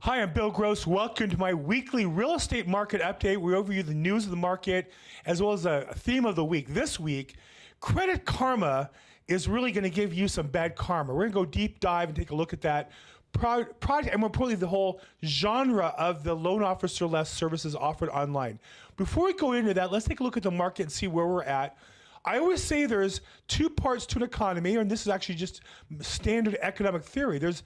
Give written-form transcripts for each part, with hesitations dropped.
Hi, I'm Bill Gross. Welcome to my weekly real estate market update. We overview the news of the market as well as a theme of the week. This week, Credit Karma is really going to give you some bad karma. We're going to go deep dive and take a look at that product and more importantly, the whole genre of the loan officer-less services offered online. Before we go into that, let's take a look at the market and see where we're at. I always say there's two parts to an economy, and this is actually just standard economic theory. There's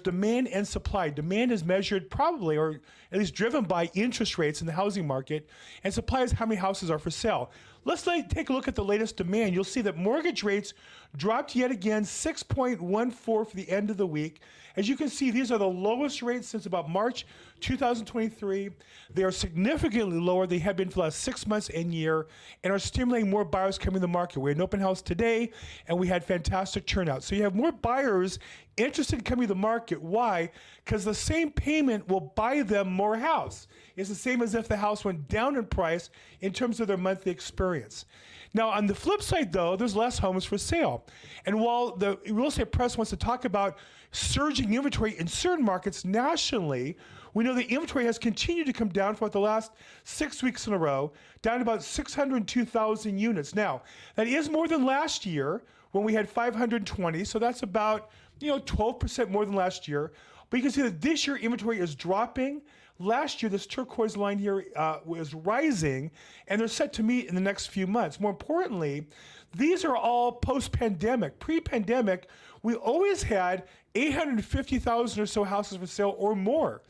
demand and supply. Demand is measured probably, or at least driven by interest rates in the housing market, and supply is how many houses are for sale. Let's take a look at the latest demand. You'll see that mortgage rates dropped yet again, 6.14 for the end of the week. As you can see, these are the lowest rates since about March 2023. They are significantly lower than they have been for the last 6 months and year, and are stimulating more buyers coming to the market. We had an open house today, and we had fantastic turnout. So you have more buyers interested in coming to the market. Why? Because the same payment will buy them more house. It's the same as if the house went down in price in terms of their monthly experience. Now, on the flip side, though, there's less homes for sale. And while the real estate press wants to talk about surging inventory in certain markets nationally, we know the inventory has continued to come down for the last 6 weeks in a row, down to about 602,000 units. Now, that is more than last year when we had 520, so that's about 12% more than last year. But you can see that this year inventory is dropping. Last year, this turquoise line here was rising, and they're set to meet in the next few months. More importantly, these are all post-pandemic. Pre-pandemic, we always had 850,000 or so houses for sale or more.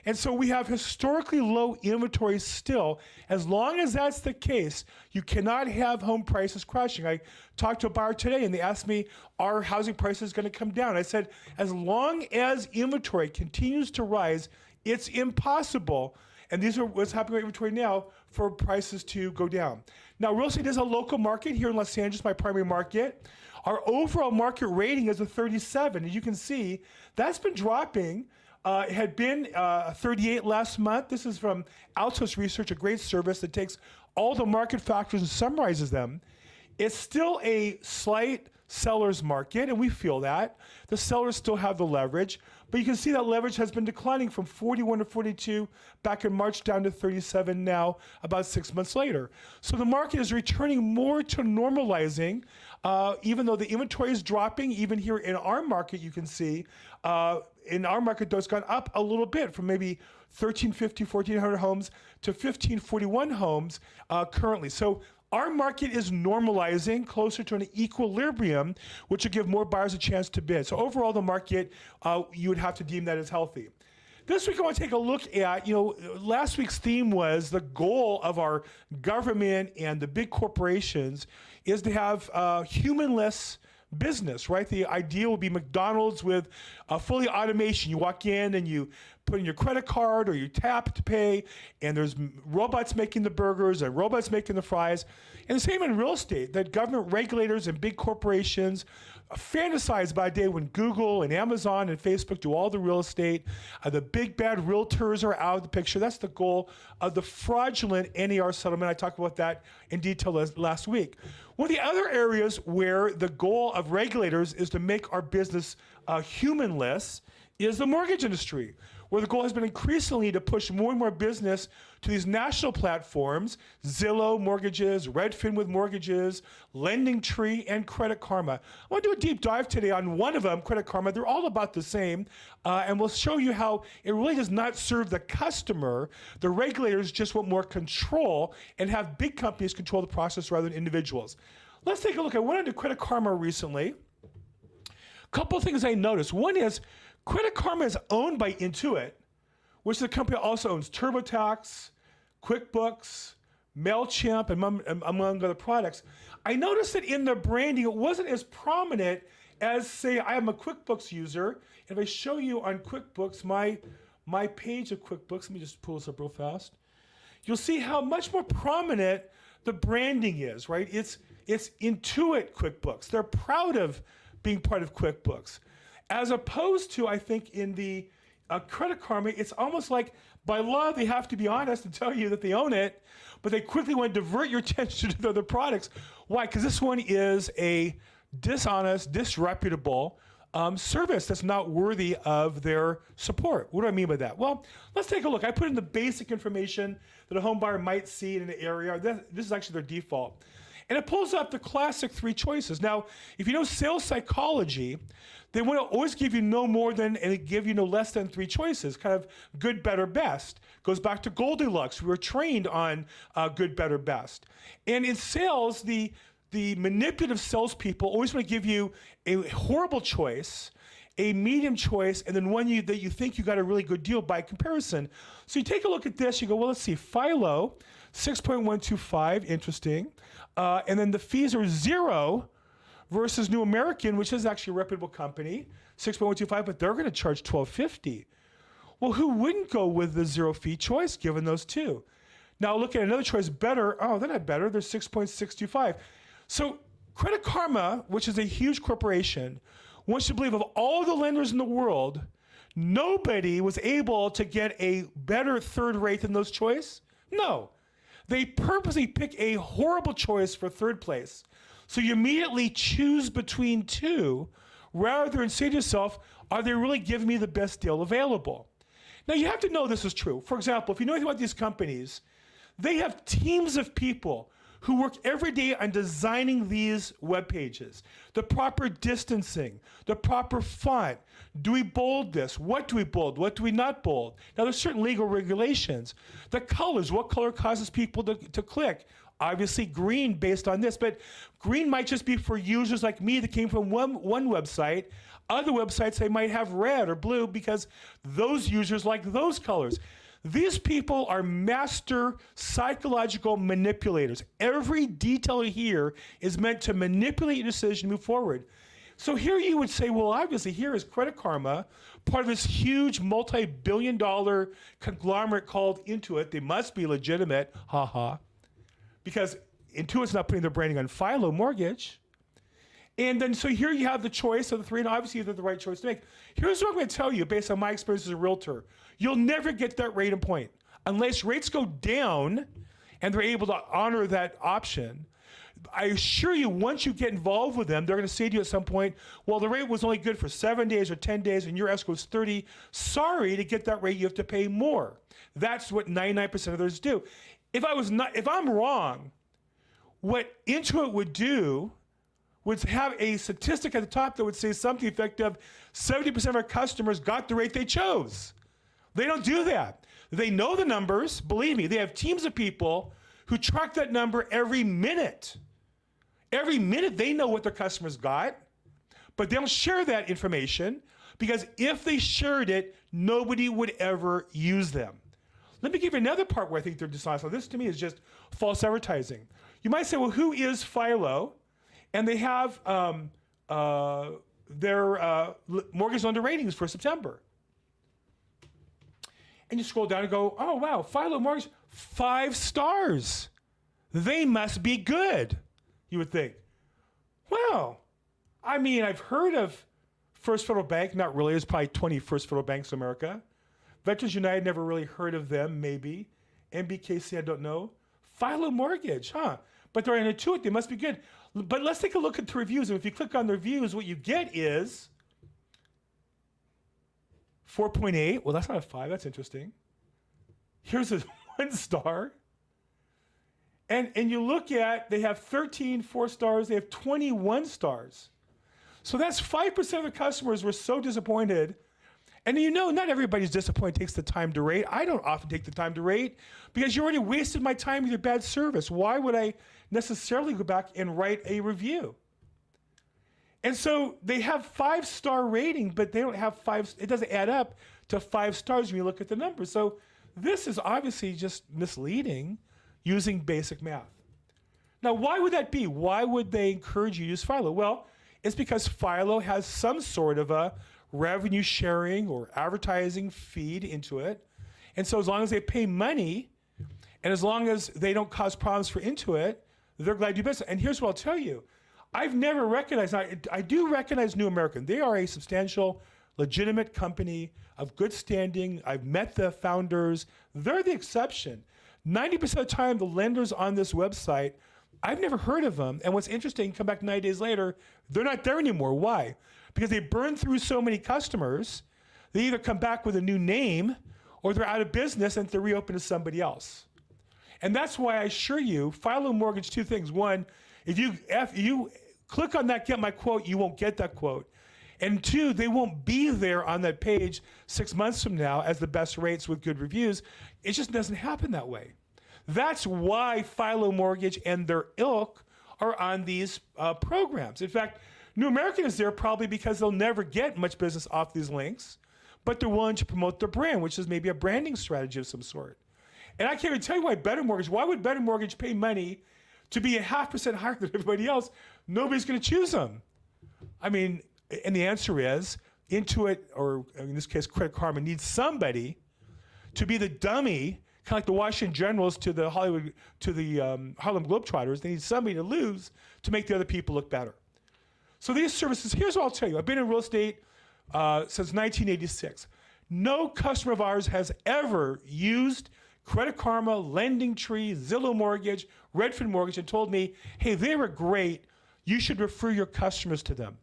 And so we have historically low inventory still. As long as that's the case, you cannot have home prices crashing. I talked to a buyer today and they asked me, are housing prices going to come down? I said, as long as inventory continues to rise, it's impossible, and these are what's happening with inventory now, for prices to go down. Now, real estate is a local market here in Los Angeles, my primary market. Our overall market rating is a 37. As you can see, that's been dropping. It had been 38 last month. This is from Altos Research, a great service that takes all the market factors and summarizes them. It's still a slight seller's market, and we feel that. The sellers still have the leverage, but you can see that leverage has been declining from 41 to 42 back in March down to 37 now, about 6 months later. So the market is returning more to normalizing, even though the inventory is dropping. Even here in our market, you can see, in our market, though, it's gone up a little bit from maybe 1,350, 1,400 homes to 1,541 homes currently. So our market is normalizing closer to an equilibrium, which will give more buyers a chance to bid. So overall, the market, you would have to deem that as healthy. This week, I want to take a look at, last week's theme was the goal of our government and the big corporations is to have humanless business, right? The idea will be McDonald's with fully automation. You walk in and you put in your credit card or you tap to pay, and there's robots making the burgers and robots making the fries. And the same in real estate, that government regulators and big corporations fantasize about a day when Google and Amazon and Facebook do all the real estate. The big bad realtors are out of the picture. That's the goal of the fraudulent NAR settlement. I talked about that in detail last week. One of the other areas where the goal of regulators is to make our business humanless is the mortgage industry, where the goal has been increasingly to push more and more business to these national platforms, Zillow Mortgages, Redfin with Mortgages, LendingTree, and Credit Karma. I want to do a deep dive today on one of them, Credit Karma. They're all about the same, and we'll show you how it really does not serve the customer. The regulators just want more control and have big companies control the process rather than individuals. Let's take a look. I went into Credit Karma recently. A couple of things I noticed. One is Credit Karma is owned by Intuit, which the company also owns TurboTax, QuickBooks, MailChimp, and among other products. I noticed that in the branding, it wasn't as prominent as, say, I am a QuickBooks user. If I show you on QuickBooks, my page of QuickBooks, let me just pull this up real fast. You'll see how much more prominent the branding is, right? It's Intuit QuickBooks. They're proud of being part of QuickBooks. As opposed to, I think, in the Credit Karma, it's almost like by law they have to be honest and tell you that they own it, but they quickly want to divert your attention to the other products. Why? Because this one is a dishonest, disreputable service that's not worthy of their support. What do I mean by that? Well, let's take a look. I put in the basic information that a home buyer might see in an area. This is actually their default. And it pulls up the classic 3 choices. Now, if you know sales psychology, they want to always give you no more than and give you no less than 3 choices, kind of good, better, best. Goes back to Goldilocks. We were trained on good, better, best. And in sales, the manipulative salespeople always want to give you a horrible choice, a medium choice, and then one that you think you got a really good deal by comparison. So you take a look at this, you go, well, let's see, Philo, 6.125, interesting. And then the fees are 0 versus New American, which is actually a reputable company, 6.125, but they're going to charge $12.50. Well, who wouldn't go with the 0 fee choice given those 2? Now look at another choice, better. Oh, they're not better. They're 6.625. So Credit Karma, which is a huge corporation, wants to believe of all the lenders in the world, nobody was able to get a better third rate than those choice? No. They purposely pick a horrible choice for third place. So you immediately choose between 2 rather than say to yourself, are they really giving me the best deal available? Now you have to know this is true. For example, if you know anything about these companies, they have teams of people who work every day on designing these web pages, the proper distancing, the proper font. Do we bold this? What do we bold? What do we not bold? Now there's certain legal regulations. The colors, what color causes people to click? Obviously green based on this, but green might just be for users like me that came from one website. Other websites, they might have red or blue because those users like those colors. These people are master psychological manipulators. Every detail here is meant to manipulate your decision to move forward. So here you would say, well, obviously here is Credit Karma, part of this huge multi-billion-dollar conglomerate called Intuit. They must be legitimate, because Intuit's not putting their branding on Philo Mortgage. And then, so here you have the choice of the 3, and obviously they're the right choice to make. Here's what I'm going to tell you based on my experience as a realtor. You'll never get that rate and point unless rates go down and they're able to honor that option. I assure you, once you get involved with them, they're going to say to you at some point, well, the rate was only good for 7 days or 10 days and your escrow is 30. Sorry, to get that rate, you have to pay more. That's what 99% of those do. If I'm wrong, what Intuit would do would have a statistic at the top that would say something effective, 70% of our customers got the rate they chose. They don't do that. They know the numbers, believe me, they have teams of people who track that number every minute. Every minute they know what their customers got, but they don't share that information because if they shared it, nobody would ever use them. Let me give you another part where I think they're dishonest. Now, this to me is just false advertising. You might say, well, who is Philo? And they have their mortgage lender ratings for September. And you scroll down and go, oh, wow, Philo Mortgage, 5 stars. They must be good, you would think. Wow. I mean, I've heard of First Federal Bank. Not really. There's probably 20 First Federal Banks in America. Veterans United, never really heard of them, maybe. MBKC, I don't know. Philo Mortgage, But they're in Intuit, they must be good. But let's take a look at the reviews. And if you click on the reviews, what you get is 4.8. Well, that's not a 5. That's interesting. Here's a 1 star. And you look at, they have 13 4 stars. They have 21 stars. So that's 5% of the customers were so disappointed. And you know, not everybody's disappointed takes the time to rate. I don't often take the time to rate because you already wasted my time with your bad service. Why would I necessarily go back and write a review? And so they have 5-star rating, but they don't have 5. It doesn't add up to 5 stars when you look at the numbers. So this is obviously just misleading using basic math. Now, why would that be? Why would they encourage you to use Philo? Well, it's because Philo has some sort of a revenue sharing or advertising feed into it. And so as long as they pay money and as long as they don't cause problems for Intuit, they're glad to do business. And here's what I'll tell you. I've never recognized, I do recognize New American. They are a substantial, legitimate company of good standing. I've met the founders. They're the exception. 90% of the time, the lenders on this website, I've never heard of them. And what's interesting, come back 9 days later, they're not there anymore. Why? Because they burned through so many customers, they either come back with a new name or they're out of business and they're reopened to somebody else. And that's why I assure you, Philo Mortgage, two things. One, if you click on that Get My Quote, you won't get that quote. And two, they won't be there on that page 6 months from now as the best rates with good reviews. It just doesn't happen that way. That's why Philo Mortgage and their ilk are on these programs. In fact, New American is there probably because they'll never get much business off these links, but they're willing to promote their brand, which is maybe a branding strategy of some sort. And I can't even tell you why would Better Mortgage pay money to be 0.5% higher than everybody else? Nobody's going to choose them. I mean, and the answer is Intuit, or in this case, Credit Karma, needs somebody to be the dummy, kind of like the Washington Generals to the Harlem Globetrotters. They need somebody to lose to make the other people look better. So these services, here's what I'll tell you. I've been in real estate since 1986. No customer of ours has ever used Credit Karma, Lending Tree, Zillow Mortgage, Redfin Mortgage, and told me, hey, they were great. You should refer your customers to them.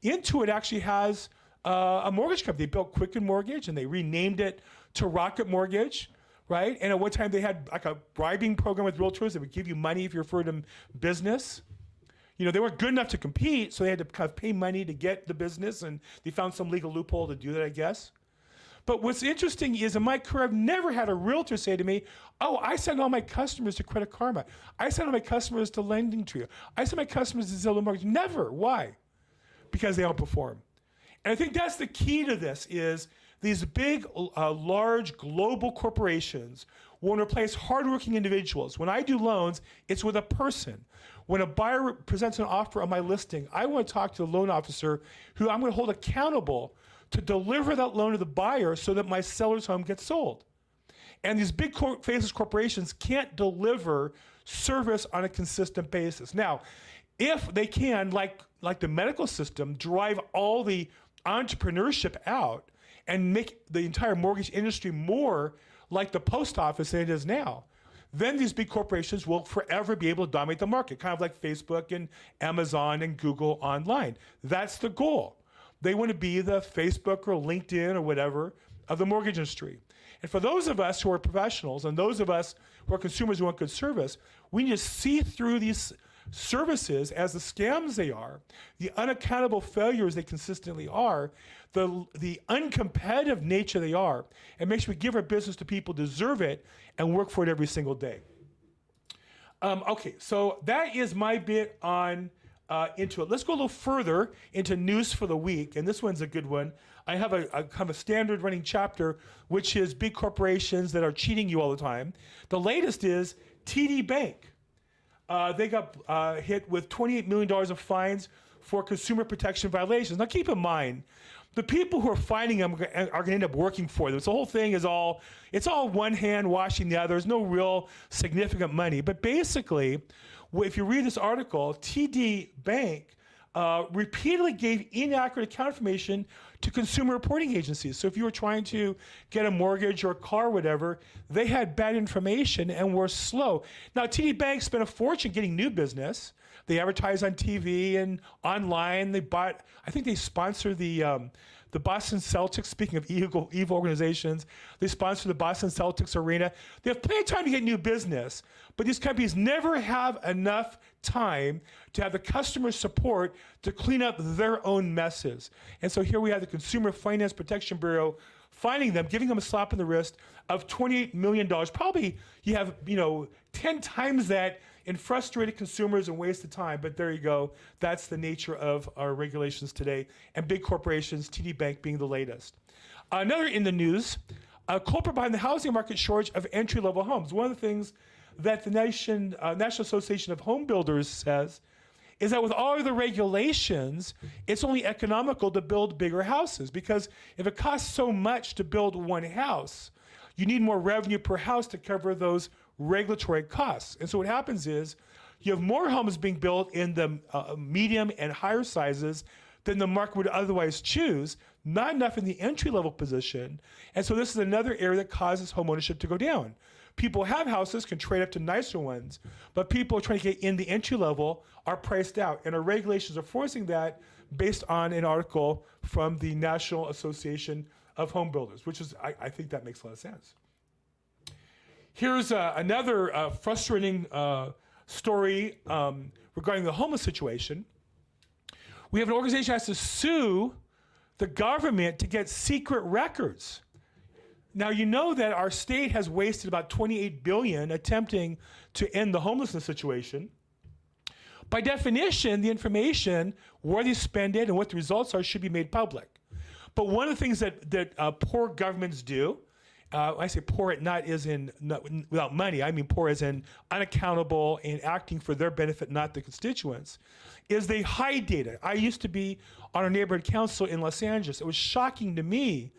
Intuit actually has a mortgage company. They built Quicken Mortgage, and they renamed it to Rocket Mortgage, right? And at one time, they had like a bribing program with realtors that would give you money if you referred them business. You know, they weren't good enough to compete, so they had to kind of pay money to get the business, and they found some legal loophole to do that, I guess. But what's interesting is in my career, I've never had a realtor say to me, oh, I send all my customers to Credit Karma. I send all my customers to Lending Tree. I send my customers to Zillow Mortgage. Never. Why? Because they outperform. And I think that's the key to this is these big, large global corporations will replace hardworking individuals. When I do loans, it's with a person. When a buyer presents an offer on my listing, I want to talk to the loan officer who I'm going to hold accountable to deliver that loan to the buyer so that my seller's home gets sold. And these big faceless corporations can't deliver service on a consistent basis. Now, if they can, like the medical system, drive all the entrepreneurship out and make the entire mortgage industry more like the post office than it is now, then these big corporations will forever be able to dominate the market, kind of like Facebook and Amazon and Google online. That's the goal. They want to be the Facebook or LinkedIn or whatever of the mortgage industry. And for those of us who are professionals and those of us who are consumers who want good service, we need to see through these services as the scams they are, the unaccountable failures they consistently are, the uncompetitive nature they are, and make sure we give our business to people who deserve it and work for it every single day. Okay, so that is my bit on Intuit. Let's go a little further into news for the week, and this one's a good one. I have a kind of a standard running chapter, which is big corporations that are cheating you all the time. The latest is TD Bank. They got hit with $28 million of fines for consumer protection violations. Now keep in mind, the people who are fining them are going to end up working for them. So the whole thing is it's all one hand washing the other. There's no real significant money. But basically, if you read this article, TD Bank repeatedly gave inaccurate account information to consumer reporting agencies. So if you were trying to get a mortgage or a car or whatever, they had bad information and were slow. Now, TD Bank spent a fortune getting new business. They advertise on TV and online. I think they sponsor the Boston Celtics. Speaking of evil organizations, they sponsor the Boston Celtics arena. They have plenty of time to get new business, but these companies never have enough time to have the customer support to clean up their own messes. And so here we have the Consumer Finance Protection Bureau finding them, giving them a slap in the wrist of $28 million. Probably you have 10 times that in frustrated consumers and wasted time, but there you go. That's the nature of our regulations today, and big corporations, TD Bank being the latest. Another in the news, a culprit behind the housing market shortage of entry-level homes. One of the things that the National Association of Home Builders says is that with all of the regulations, it's only economical to build bigger houses, because if it costs so much to build one house, you need more revenue per house to cover those regulatory costs. And so what happens is you have more homes being built in the medium and higher sizes than the market would otherwise choose, not enough in the entry-level position. And so this is another area that causes home ownership to go down. people who have houses can trade up to nicer ones, but people trying to get in the entry level are priced out. And our regulations are forcing that based on an article from the National Association of Home Builders, which is, I think that makes a lot of sense. Here's another frustrating story regarding the homeless situation. We have an organization that has to sue the government to get secret records. Now, you know that our state has wasted about $28 billion attempting to end the homelessness situation. By definition, the information, where they spend it and what the results are, should be made public. But one of the things that poor governments do, I say poor not without money, I mean poor as in unaccountable and acting for their benefit, not the constituents, is they hide data. I used to be on a neighborhood council in Los Angeles. It was shocking to me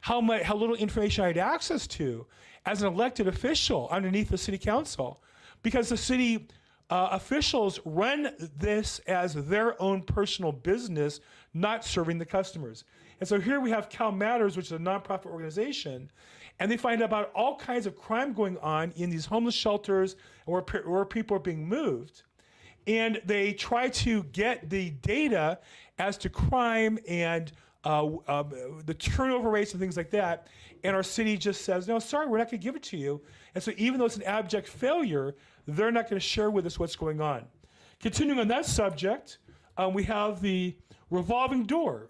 how little information I had access to as an elected official underneath the city council, because the city officials run this as their own personal business, not serving the customers. And so here we have Cal Matters, which is a nonprofit organization, and they find out about all kinds of crime going on in these homeless shelters where people are being moved. And they try to get the data as to crime and the turnover rates and things like that. And our city just says, no, sorry, we're not going to give it to you. And so even though it's an abject failure, they're not going to share with us what's going on. Continuing on that subject, we have the revolving door.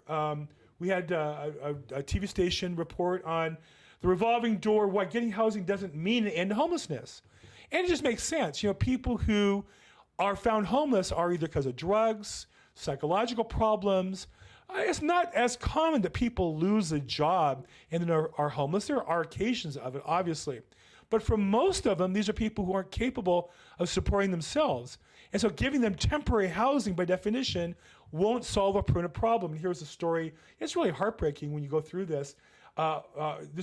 We had a TV station report on the revolving door, why getting housing doesn't mean an end to homelessness. And it just makes sense. You know, people who are found homeless are either because of drugs, psychological problems. It's not as common that people lose a job and then are homeless. There are occasions of it, obviously. But for most of them, these are people who aren't capable of supporting themselves. And so giving them temporary housing, by definition, won't solve a permanent problem. And here's a story. It's really heartbreaking when you go through this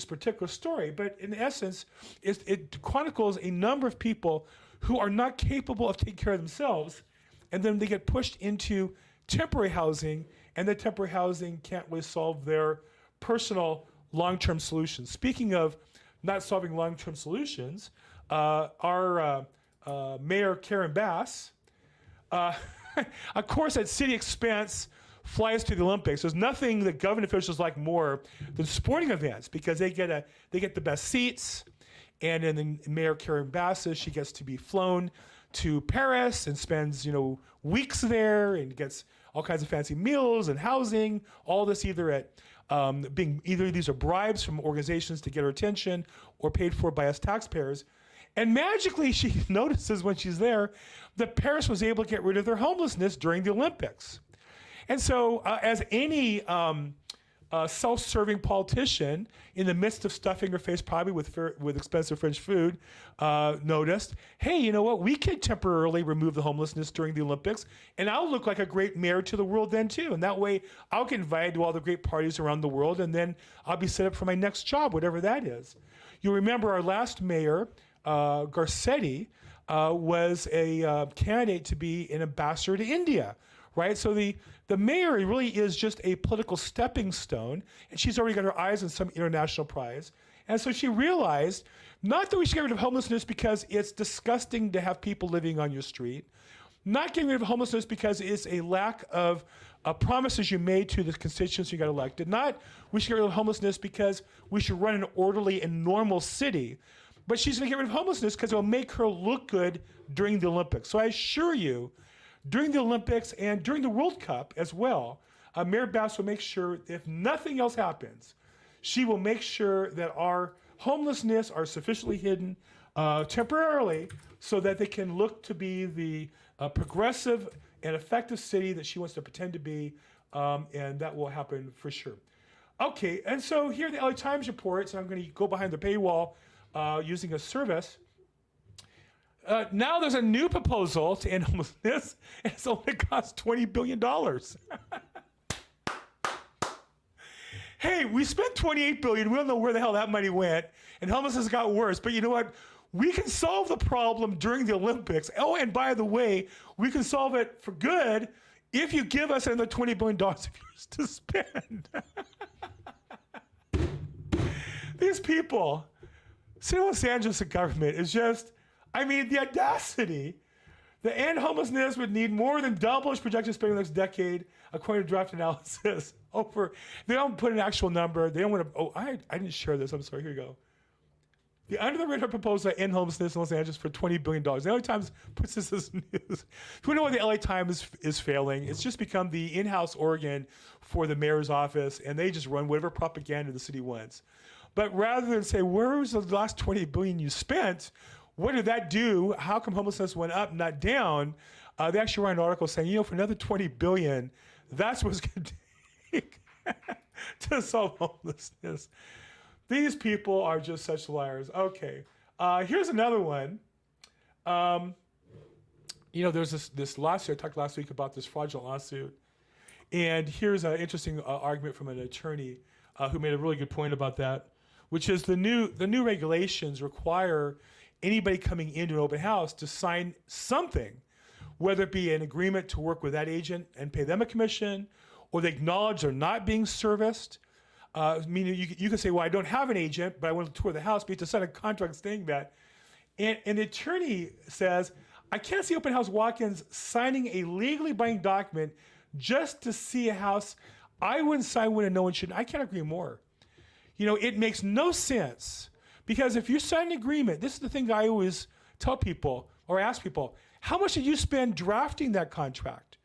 particular story. But in essence, it chronicles a number of people who are not capable of taking care of themselves, and then they get pushed into temporary housing, and the temporary housing can't really solve their personal long-term solutions. Speaking of not solving long-term solutions, our Mayor Karen Bass, of course, at city expense, flies to the Olympics. There's nothing that government officials like more than sporting events, because they get the best seats. And then Mayor Karen Bass, she gets to be flown to Paris and spends, weeks there and gets all kinds of fancy meals and housing. All this either these are bribes from organizations to get her attention or paid for by us taxpayers. And magically, she notices when she's there that Paris was able to get rid of their homelessness during the Olympics. And so, as any self-serving politician in the midst of stuffing her face probably with expensive French food, noticed, hey, you know what? We could temporarily remove the homelessness during the Olympics, and I'll look like a great mayor to the world then too. And that way, I'll get invited to all the great parties around the world, and then I'll be set up for my next job, whatever that is. You remember our last mayor, Garcetti, was a candidate to be an ambassador to India. Right, so the mayor really is just a political stepping stone, and she's already got her eyes on some international prize. And so she realized, not that we should get rid of homelessness because it's disgusting to have people living on your street, not getting rid of homelessness because it's a lack of promises you made to the constituents you got elected, not we should get rid of homelessness because we should run an orderly and normal city, but she's going to get rid of homelessness because it will make her look good during the Olympics. So I assure you, during the Olympics and during the World Cup as well, Mayor Bass will make sure, if nothing else happens, she will make sure that our homelessness are sufficiently hidden temporarily so that they can look to be the progressive and effective city that she wants to pretend to be, and that will happen for sure. Okay, and so here are the LA Times reports, and I'm going to go behind the paywall using a service. Now there's a new proposal to end homelessness, and it's only cost $20 billion. Hey, we spent $28 billion. We don't know where the hell that money went, and homelessness got worse. But you know what? We can solve the problem during the Olympics. Oh, and by the way, we can solve it for good if you give us another $20 billion of yours to spend. These people, City of Los Angeles government is just, I mean, the audacity. The end homelessness would need more than double its projected spending in the next decade, according to draft analysis. They don't put an actual number. They don't want to. I didn't share this. I'm sorry. Here you go. The under the radar proposal to end homelessness in Los Angeles for $20 billion. The LA Times puts this as news. If we know why the LA Times is failing, it's just become the in-house organ for the mayor's office, and they just run whatever propaganda the city wants. But rather than say, where was the last $20 billion you spent? What did that do? How come homelessness went up, not down? They actually write an article saying, for another $20 billion, that's what's going to take to solve homelessness. These people are just such liars. Okay, here's another one. There's this lawsuit. I talked last week about this fraudulent lawsuit. And here's an interesting argument from an attorney who made a really good point about that, which is the new regulations require anybody coming into an open house to sign something, whether it be an agreement to work with that agent and pay them a commission, or they acknowledge they're not being serviced. Meaning you can say, well, I don't have an agent, but I want to tour the house, but you have to sign a contract saying that. And the attorney says, I can't see open house walk-ins signing a legally binding document just to see a house. I wouldn't sign one and no one shouldn't. I can't agree more. It makes no sense, because if you sign an agreement, this is the thing I always tell people or ask people, how much did you spend drafting that contract?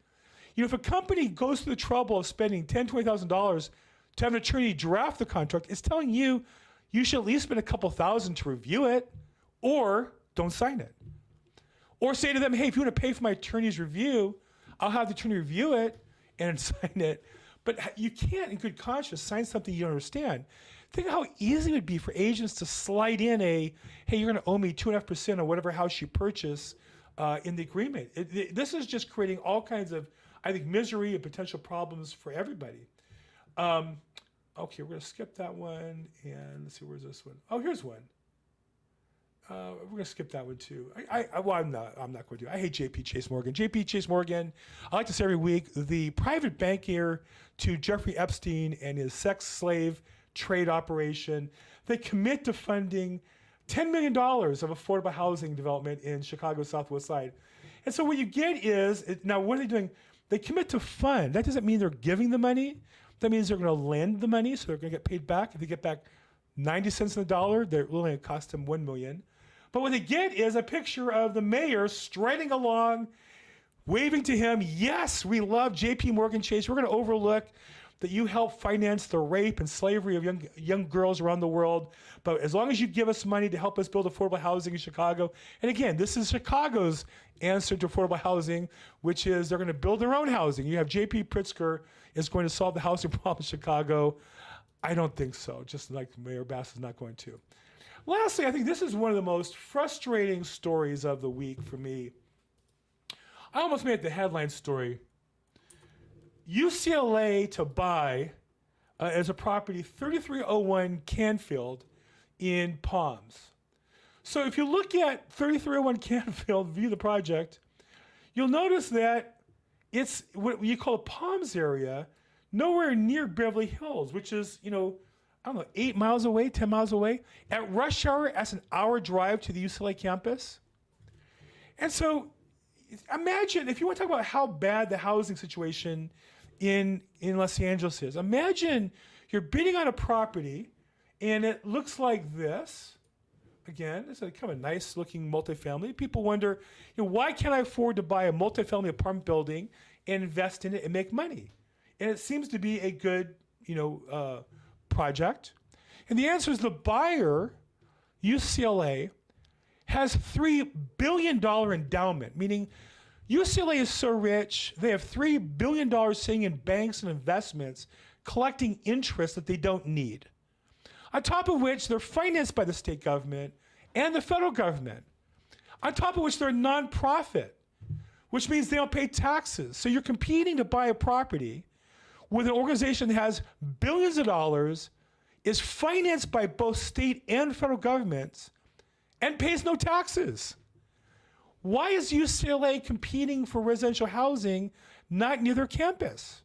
If a company goes through the trouble of spending $10,000, $20,000 to have an attorney draft the contract, it's telling you should at least spend a couple thousand to review it, or don't sign it. Or say to them, hey, if you want to pay for my attorney's review, I'll have the attorney review it and sign it. But you can't, in good conscience, sign something you don't understand. Think how easy it would be for agents to slide in hey, you're going to owe me 2.5% on whatever house you purchase in the agreement. This is just creating all kinds of, I think, misery and potential problems for everybody. Okay, we're going to skip that one, and let's see, where's this one? Oh, here's one. We're going to skip that one too. I'm not going to. I hate JP Chase Morgan. JP Chase Morgan, I like to say every week, the private banker to Jeffrey Epstein and his sex slave trade operation. They commit to funding $10 million of affordable housing development in Chicago's Southwest Side. And so what you get is, now what are they doing? They commit to fund. That doesn't mean they're giving the money. That means they're going to lend the money, so they're going to get paid back. If they get back 90 cents on the dollar, they're willing to cost them $1 million. But what they get is a picture of the mayor striding along, waving to him, yes, we love JP Morgan Chase. We're going to overlook that you help finance the rape and slavery of young girls around the world. But as long as you give us money to help us build affordable housing in Chicago, and again, this is Chicago's answer to affordable housing, which is they're going to build their own housing. You have J.P. Pritzker is going to solve the housing problem in Chicago. I don't think so, just like Mayor Bass is not going to. Lastly, I think this is one of the most frustrating stories of the week for me. I almost made it the headline story. UCLA to buy as a property 3301 Canfield in Palms. So if you look at 3301 Canfield, view the project, you'll notice that it's what you call a Palms area, nowhere near Beverly Hills, which is, 8 miles away, 10 miles away. At rush hour, that's an hour drive to the UCLA campus. And so imagine, if you want to talk about how bad the housing situation in Los Angeles is, imagine you're bidding on a property and it looks like this. Again, it's a kind of a nice looking multifamily. People wonder, why can't I afford to buy a multifamily apartment building and invest in it and make money? And it seems to be a good, project. And the answer is the buyer, UCLA, has $3 billion endowment, meaning UCLA is so rich, they have $3 billion sitting in banks and investments collecting interest that they don't need. On top of which, they're financed by the state government and the federal government. On top of which, they're a nonprofit, which means they don't pay taxes. So you're competing to buy a property with an organization that has billions of dollars, is financed by both state and federal governments, and pays no taxes. Why is UCLA competing for residential housing not near their campus?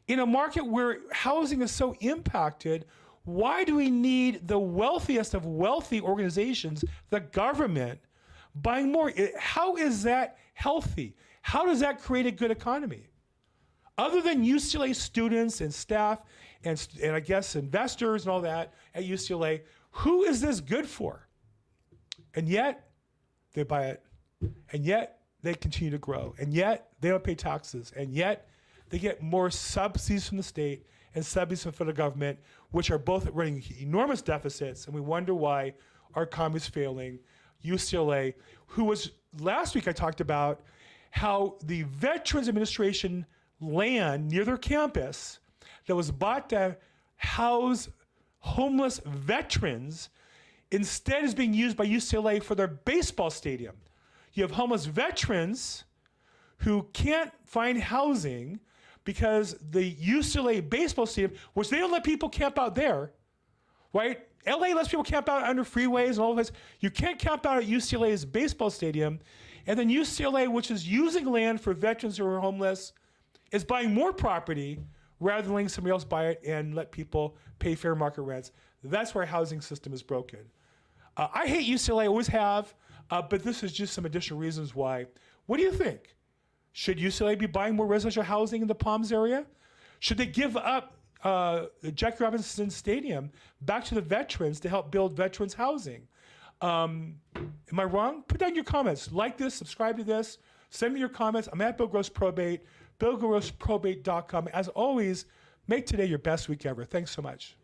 In a market where housing is so impacted, Why do we need the wealthiest of wealthy organizations, the government, buying more? How is that healthy? How does that create a good economy? Other than UCLA students and staff and I guess investors and all that at UCLA, who is this good for? And yet they buy it. And yet they continue to grow. And yet they don't pay taxes. And yet they get more subsidies from the state and subsidies from the federal government, which are both running enormous deficits. And we wonder why our economy is failing. UCLA, who was, last week I talked about how the Veterans Administration land near their campus that was bought to house homeless veterans instead is being used by UCLA for their baseball stadium. You have homeless veterans who can't find housing because the UCLA baseball stadium, which they don't let people camp out there, right? LA lets people camp out under freeways and all of this. You can't camp out at UCLA's baseball stadium. And then UCLA, which is using land for veterans who are homeless, is buying more property rather than letting somebody else buy it and let people pay fair market rents. That's where our housing system is broken. I hate UCLA, I always have, but this is just some additional reasons why. What do you think? Should UCLA be buying more residential housing in the Palms area? Should they give up Jackie Robinson Stadium back to the veterans to help build veterans housing? Am I wrong? Put down your comments. Like this, subscribe to this, send me your comments. I'm at Bill Gross Probate, BillGrossProbate.com. As always, make today your best week ever. Thanks so much.